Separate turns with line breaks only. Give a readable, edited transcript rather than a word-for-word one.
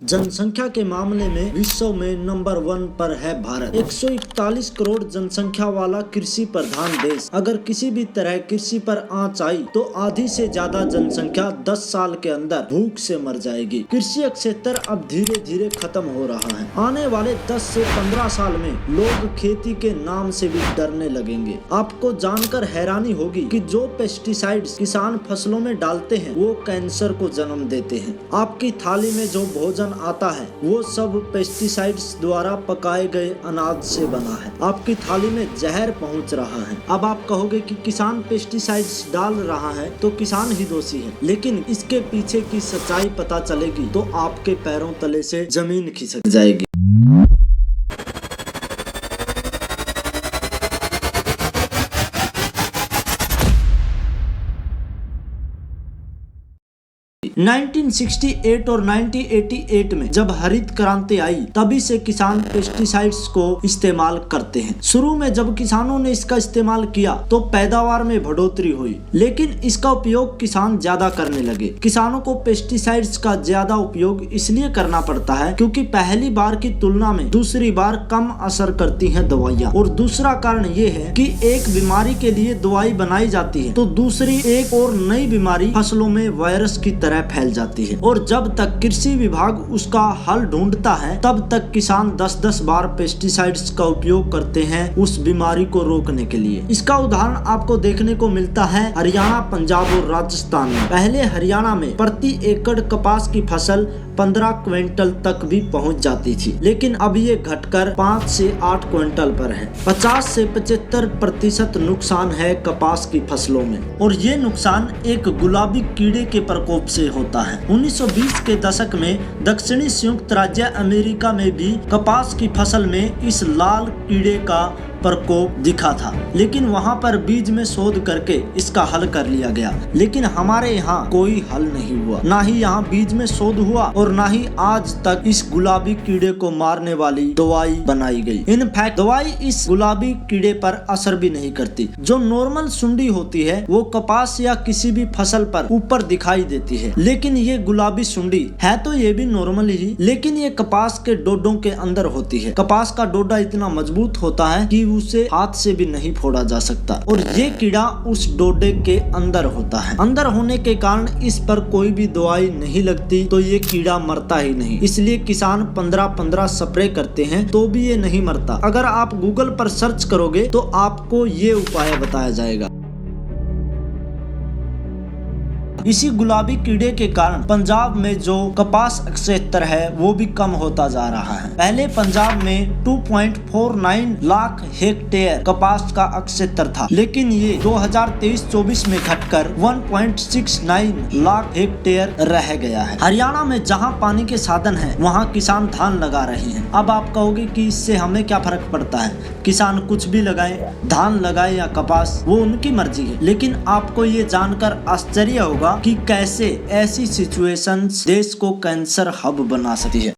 जनसंख्या के मामले में विश्व में नंबर 1 पर है भारत। 141 करोड़ जनसंख्या वाला कृषि प्रधान देश। अगर किसी भी तरह कृषि पर आंच आई तो आधी से ज्यादा जनसंख्या 10 साल के अंदर भूख से मर जाएगी। कृषि क्षेत्र अब धीरे धीरे खत्म हो रहा है। आने वाले 10 से 15 साल में लोग खेती के नाम से भी डरने लगेंगे। आपको जानकर हैरानी होगी कि जो पेस्टिसाइड्स किसान फसलों में डालते हैं वो कैंसर को जन्म देते हैं। आपकी थाली में जो भोजन आता है वो सब पेस्टिसाइड्स द्वारा पकाए गए अनाज से बना है। आपकी थाली में जहर पहुंच रहा है। अब आप कहोगे कि किसान पेस्टिसाइड्स डाल रहा है तो किसान ही दोषी है, लेकिन इसके पीछे की सच्चाई पता चलेगी तो आपके पैरों तले से जमीन खिसक जाएगी। – 1968 और 1988 में जब हरित क्रांति आई तभी से किसान पेस्टिसाइड्स को इस्तेमाल करते हैं। शुरू में जब किसानों ने इसका इस्तेमाल किया तो पैदावार में बढ़ोतरी हुई, लेकिन इसका उपयोग किसान ज्यादा करने लगे। किसानों को पेस्टिसाइड्स का ज्यादा उपयोग इसलिए करना पड़ता है क्योंकि पहली बार की तुलना में दूसरी बार कम असर करती हैं दवाइयाँ, और दूसरा कारण ये है कि एक बीमारी के लिए दवाई बनाई जाती है तो दूसरी एक और नई बीमारी फसलों में वायरस की तरह फैल जाती है, और जब तक कृषि विभाग उसका हल ढूंढता है तब तक किसान 10-10 बार पेस्टिसाइड्स का उपयोग करते हैं उस बीमारी को रोकने के लिए। इसका उदाहरण आपको देखने को मिलता है हरियाणा, पंजाब और राजस्थान में। पहले हरियाणा में प्रति एकड़ कपास की फसल 15 क्विंटल तक भी पहुंच जाती थी, लेकिन अब ये घटकर 5 से 8 क्विंटल पर है। 50 से 75% नुकसान है कपास की फसलों में, और ये नुकसान एक गुलाबी कीड़े के प्रकोप से होता है। 1920 के दशक में दक्षिणी संयुक्त राज्य अमेरिका में भी कपास की फसल में इस लाल कीड़े का प्रकोप दिखा था, लेकिन वहां पर बीज में शोध करके इसका हल कर लिया गया। लेकिन हमारे यहाँ कोई हल नहीं हुआ, ना ही यहाँ बीज में शोध हुआ और ना ही आज तक इस गुलाबी कीड़े को मारने वाली दवाई बनाई गई। इनफैक्ट दवाई इस गुलाबी कीड़े पर असर भी नहीं करती। जो नॉर्मल सुंडी होती है वो कपास या किसी भी फसल पर ऊपर दिखाई देती है, लेकिन ये गुलाबी सुंडी है तो ये भी नॉर्मल ही, लेकिन ये कपास के डोडों के अंदर होती है। कपास का डोडा इतना मजबूत होता है कि उसे हाथ से भी नहीं फोड़ा जा सकता, और ये कीड़ा उस डोडे के अंदर होता है। अंदर होने के कारण इस पर कोई भी दवाई नहीं लगती तो ये कीड़ा मरता ही नहीं। इसलिए किसान 15-15 स्प्रे करते हैं तो भी ये नहीं मरता। अगर आप गूगल पर सर्च करोगे तो आपको ये उपाय बताया जाएगा। इसी गुलाबी कीड़े के कारण पंजाब में जो कपास क्षेत्र है वो भी कम होता जा रहा है। पहले पंजाब में 2.49 लाख हेक्टेयर कपास का क्षेत्र था, लेकिन ये 2023-24 में घटकर 1.69 लाख हेक्टेयर रह गया है। हरियाणा में जहां पानी के साधन हैं वहां किसान धान लगा रहे हैं। अब आप कहोगे कि इससे हमें क्या फर्क पड़ता है, किसान कुछ भी लगाए, धान लगाए या कपास, वो उनकी मर्जी है। लेकिन आपको ये जानकर आश्चर्य होगा कि कैसे ऐसी सिचुएशंस देश को कैंसर हब बना सकती है।